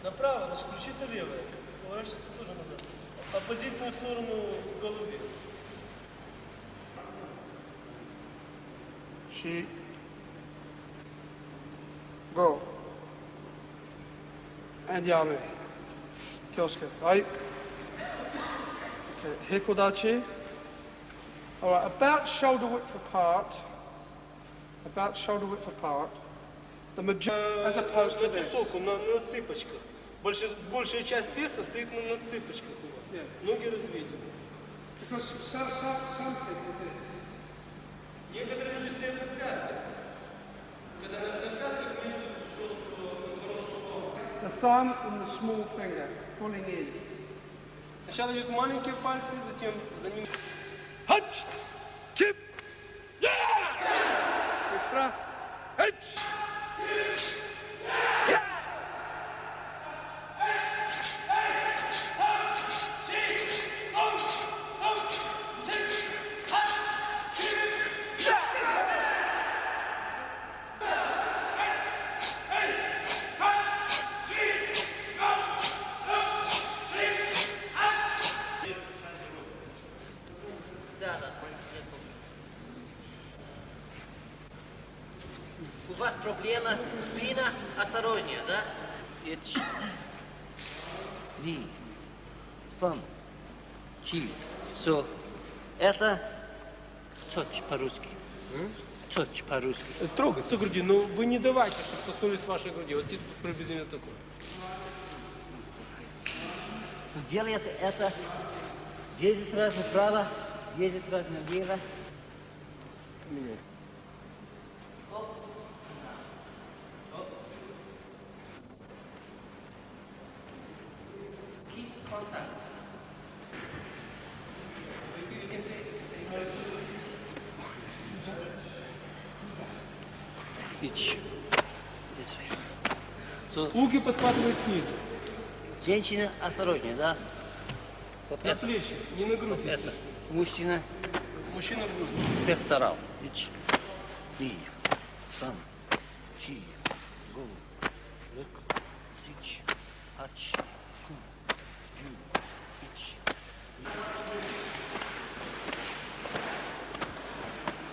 Направо, значит, ключица левая. Поворачивается тоже назад. Оппозитную сторону головы. She. Go. Andiamo. Kioske, right? Okay, hikodachi. All right, about shoulder width apart. About shoulder width apart. The majority, as opposed to this. На цыпочках. Большая часть веса стоит на цыпочках у вас. Yeah. Ноги разведены. Because some people do. Некоторые люди стоят на пятках. Когда на пятках нет жесткого, хорошего баланса. The thumb and the small finger pulling in. Сначала идут маленькие пальцы, затем за ним... Hunch! Kip! Yeah! Extra! Hunch! Yeah! У вас проблема спина, осторожнее, да? Ли, сан, чи, все. Это четче по-русски. Четче по-русски. Трогаться груди, но вы не давайте, чтобы коснулись вашей груди. Вот здесь приблизительно такое. Делайте это 10 раз направо, 10 раз налево. Поменяй. Луки подхватывают снизу. Женщина осторожнее, да? Вот на плечи, не на грудь. Вот это. Мужчина Мужчина в грудь. пекторал. Ли, сан, чи, го, лек, сич, ач, ку, джу, ич.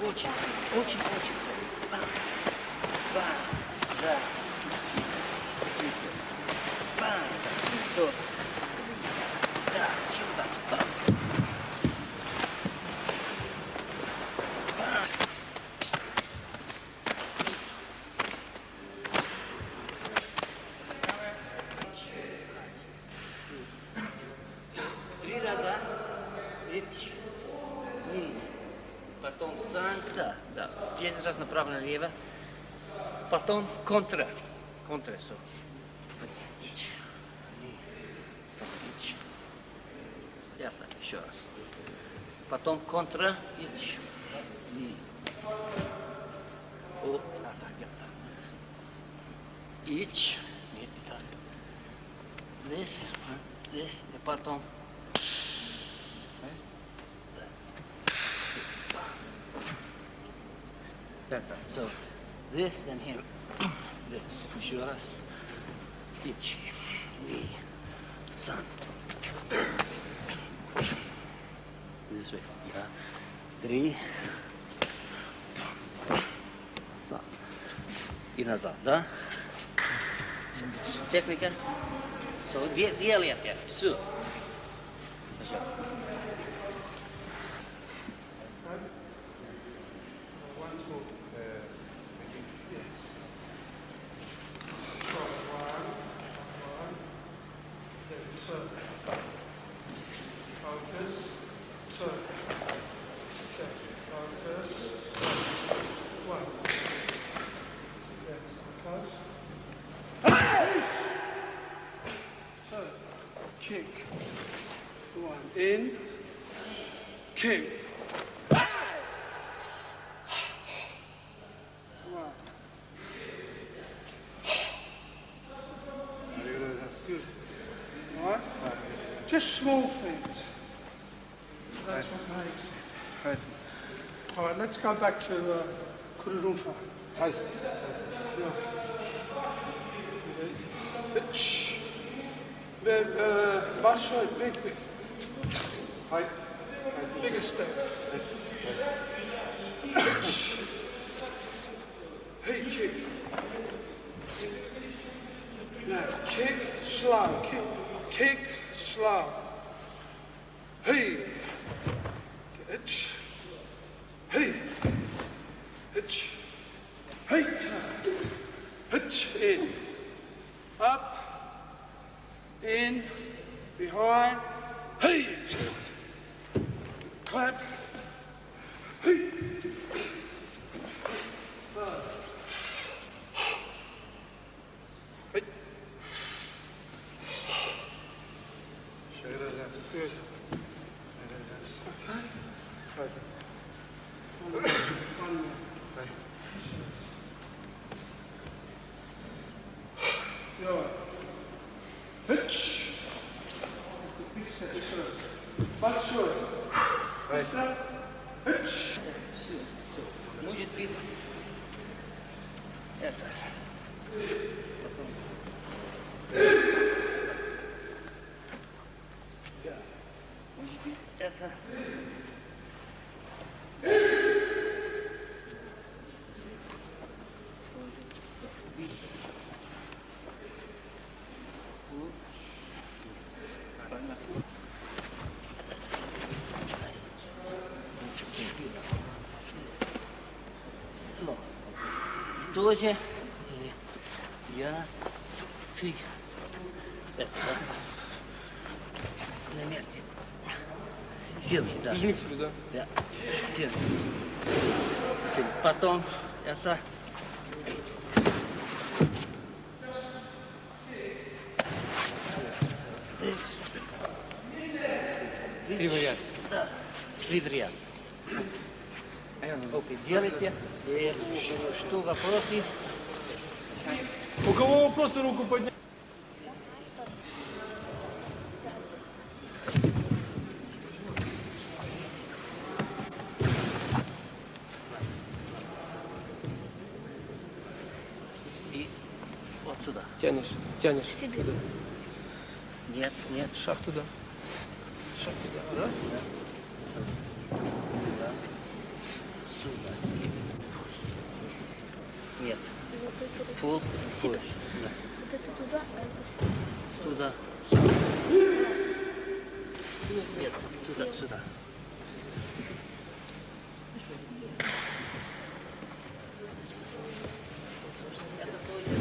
Очень, очень, очень. Ба, да. Ба, все. Да, сюда. Ба. Ба. 3 раза. Потом сан, да. 10 раз направо-налево. Потом контра. Контра, все. Это, еще раз. Потом контра. О, так, где-то. Ич. Нет, не так. Здесь, и потом. Это, so, this, then here. This, еще раз. Ич, ли, сан. This way, yeah. 3. Сан. И назад, да? Техника. So, делайте. Все. Пожалуйста. Kick. One. In. Kick. One. Good. All right? Just small things. That's what makes it. All right, let's go back to Kururumfa. Hi. Yeah. Большой, big. Bigger step. Hey, kick. Now, kick, slow, kick, slow. Hey. Hitch. Hey. Hitch. Hey. Hitch. In. Up. In. Behind. Hey. Clap. Hey. Hey. Good. Hitch. Big step. Большой. Step. Hitch. Будет быть это. Потом. Может быть это. Тоже я, ты, это, на месте. Сел, да. Прижми к себе, да? Да, сел. Потом это. Три вариации. Да, 3 варианта. Окей, делайте. Что вопросы? У кого вопросы, руку поднять? И вот сюда. Тянешь, тянешь. Себе. Туда. Нет, нет. Шаг туда. Шаг туда. Раз. Сюда. Сюда. Нет. Вот это Фул. Себе. Да. Вот это туда, а это Туда. Нет, туда, сюда. Это тоже.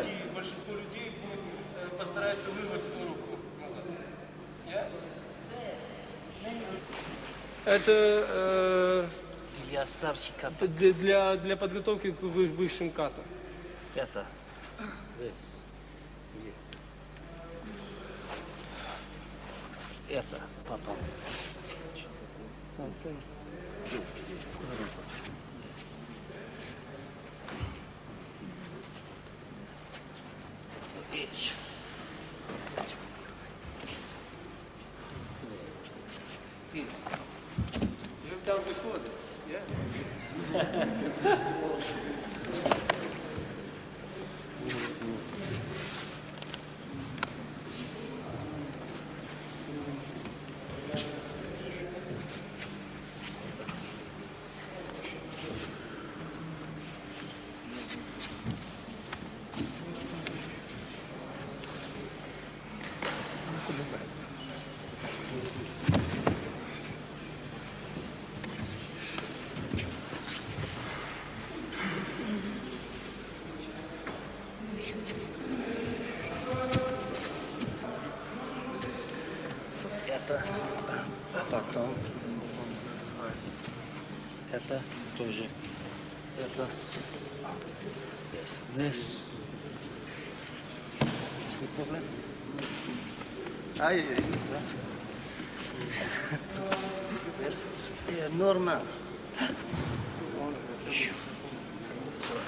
И большинство людей постараются вырвать руку назад. Я? Это Я старший кат. для подготовки к высшим катам. Это. Это потом. Сэнсэй. Речь. You've done before this, yeah? Это. Потом. Это тоже. Это. This. Any problem? Ай, Норма.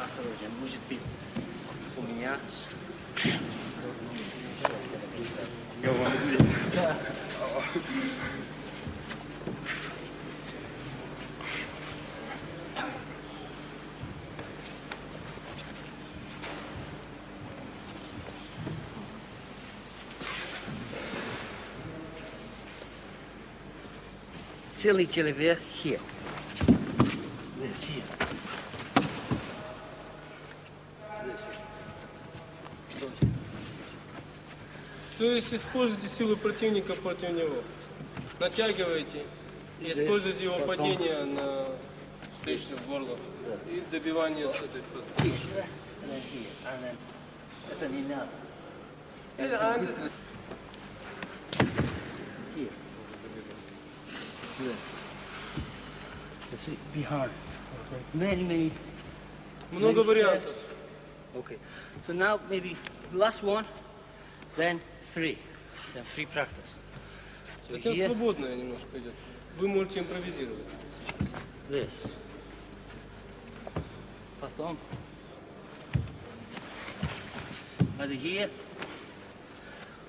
Осторожно, может быть у меня. говори. Да. Сильный человек here. This here. То есть используйте силу противника против него. Натягиваете и используйте его падение на встречное горло и добивание с этой Here. And then here. And then... Это не надо. Here. This. This be hard. Okay. Many. Много вариантов. Okay. So now maybe last one, then three. Then free practice. So Затем here, свободное немножко идет. Вы можете импровизировать сейчас. this. Потом. Either here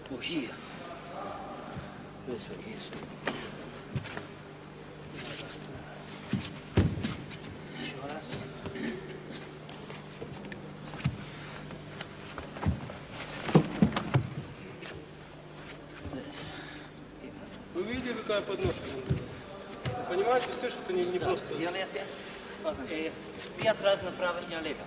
or here. This way, here. Еще раз. Вы видите, какая подножка? Вы понимаете все, что это не просто... Я левый. Я раз направо, я левый.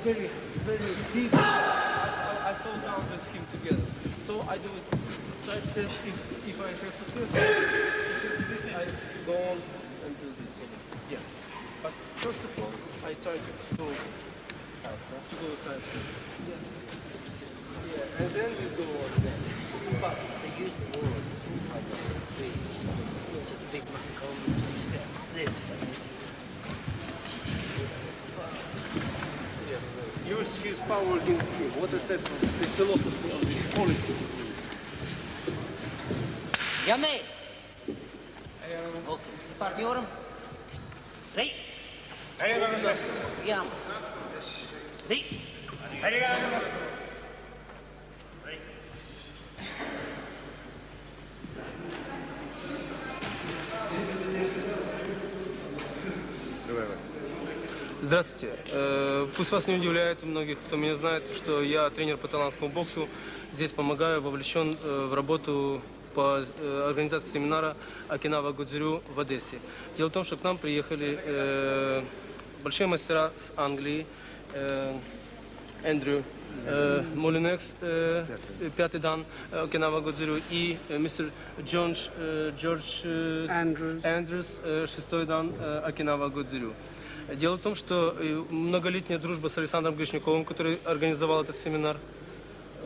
Very big. I fall down with him together. So I do it. Try to, if I have success with this, I go on and do this. Yeah. But first of all, I try to go side. Yeah. And then we go on. But They use the word. It's a big one. This. use his power against him. What is that? The philosophy of this policy. Yummy! Okay. Партнером. Три. Ям. Три. Здравствуйте. Пусть вас не удивляет, многих, кто меня знает, что я тренер по таиландскому боксу. Здесь помогаю, вовлечен в работу по организации семинара Окинава Годзю-рю в Одессе. Дело в том, что к нам приехали большие мастера с Англии, Д.Эндрюс, Д.Эндрюс, пятый дан Окинава Годзю-рю, и мистер Джордж Д.Эндрюс, шестой дан Окинава Годзю-рю. Дело в том, что многолетняя дружба с А.Гришняковым, который организовал этот семинар,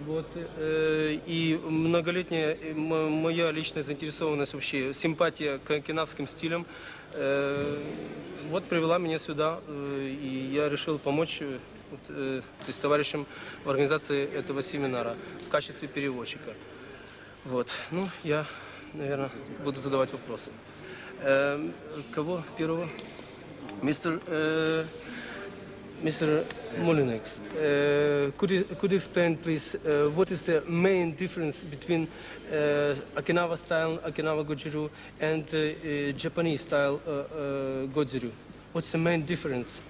вот, и многолетняя моя личная заинтересованность, вообще симпатия к окинавским стилям, вот привела меня сюда, и я решил помочь то есть, товарищам в организации этого семинара в качестве переводчика. Вот, ну, я, наверное, буду задавать вопросы. Кого первого? Mr. Д.Эндрюс, could you explain, please, what is the main difference between Okinawa style Okinawa Godzu-ryu and Japanese style Godzu-ryu? What's the main difference?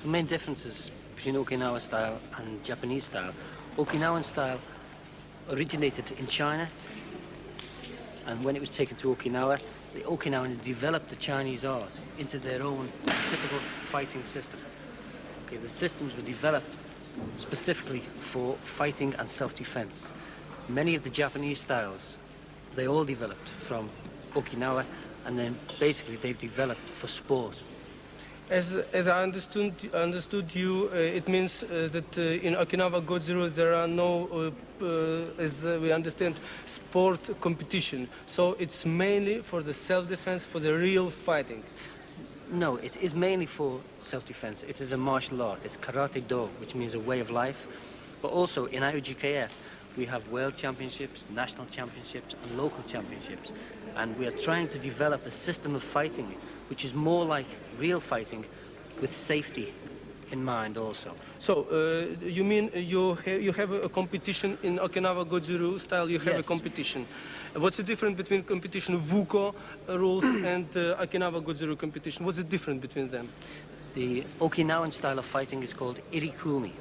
The main differences between Okinawa style and Japanese style. Okinawan style originated in China, and when it was taken to Okinawa, the Okinawans developed the Chinese art into their own typical fighting system. Okay, the systems were developed specifically for fighting and self-defense. Many of the Japanese styles, they all developed from Okinawa, and then basically they've developed for sport. As I understood you, it means that in Okinawa Godzu-ryu there are no, as we understand, sport competition. So it's mainly for the self-defense, for the real fighting. No, it is mainly for self-defense. It is a martial art. It's karate do, which means a way of life. But also in IOGKF, we have world championships, national championships, and local championships. And we are trying to develop a system of fighting which is more like real fighting with safety in mind also. So you mean you have a competition in Okinawa Godzu-ryu style? You have a Yes. competition. What's the difference between competition Wuko rules and Okinawa Godzu-ryu competition? What's the difference between them? The Okinawan style of fighting is called irikumi.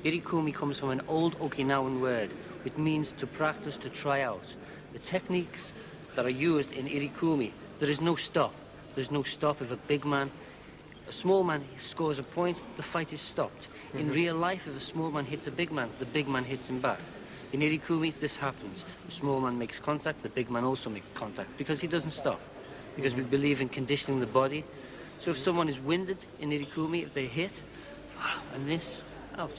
Irikumi comes from an old Okinawan word, which means to practice, to try out. The techniques that are used in irikumi, there is no stop. There's no stop. If a small man scores a point, the fight is stopped. In real life, if a small man hits a big man, the big man hits him back. In irikumi, this happens. The small man makes contact, the big man also makes contact, because he doesn't stop. Because we believe in conditioning the body. So if someone is winded in irikumi, if they hit, and this, out.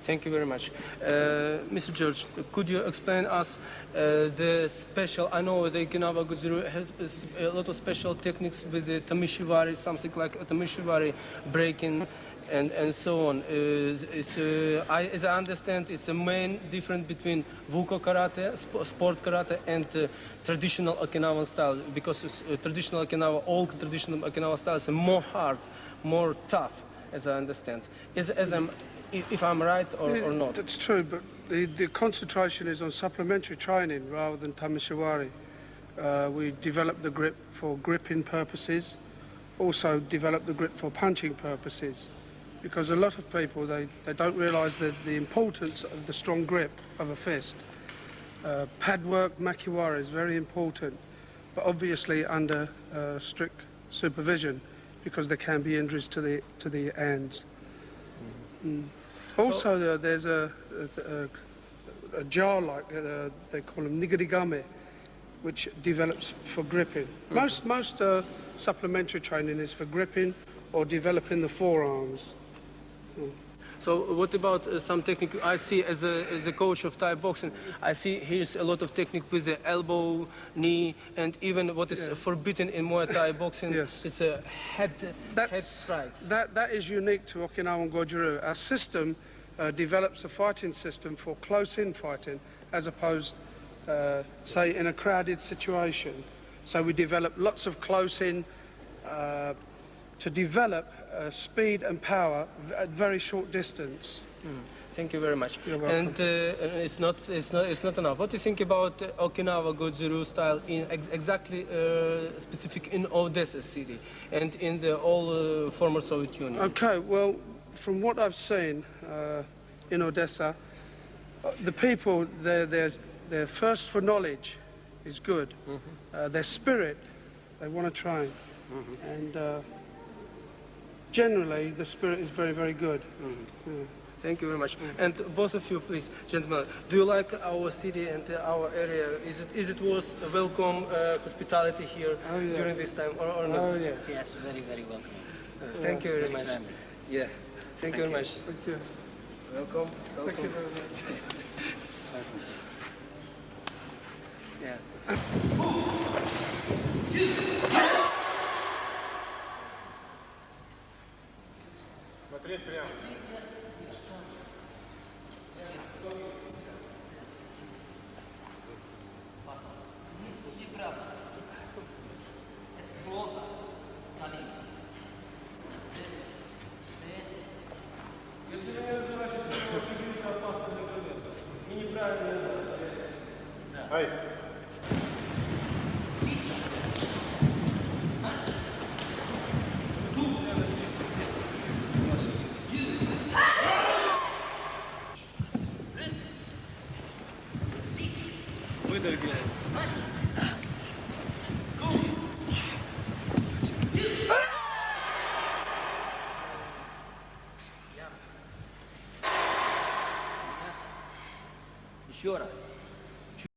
Thank you very much. Mr. George, could you explain us the special, I know the Okinawa Godzu-ryu has a lot of special techniques with the tamishiwari, something like a tamishiwari breaking and so on. As I understand, it's a main difference between Wuko karate, sport karate, and traditional Okinawan style, because traditional Okinawa, old traditional Okinawa style is more hard, more tough, as I understand. If I'm right or not. That's true, but the concentration is on supplementary training rather than tamishiwari. We develop the grip for gripping purposes, also develop the grip for punching purposes, because a lot of people, they don't realise the importance of the strong grip of a fist. Pad work, makiwara is very important, but obviously under strict supervision, because there can be injuries to the hands. Also, there's a jar like they call them nigirigame, which develops for gripping. Most supplementary training is for gripping or developing the forearms. So what about some technique? I see as a coach of Thai boxing, I see here's a lot of technique with the elbow, knee, and even what is forbidden in Muay Thai boxing is a head strikes. That is unique to Okinawan Godzu-ryu. Our system develops a fighting system for close-in fighting, as opposed, say, in a crowded situation. So we develop lots of close-in to develop speed and power at very short distance. Thank you very much. You're welcome. And it's not enough. What do you think about Okinawa Godzu-ryu style in exactly specific in Odessa city and in the all former Soviet Union? Okay, well, from what I've seen in Odessa, the people, their thirst for knowledge is good. Their spirit, they want to train, and generally the spirit is very, very good. Thank you very much. And both of you, please, gentlemen, do you like our city and our area? Is it worth welcome hospitality here during this time or not? Oh yes. Yes, very, very welcome. Thank you very much. Family. Yeah. Thank you very much. Thank you. Welcome. Thank you very much. Yeah. Смотреть прямо. Ай. Выдергивай. Еще раз.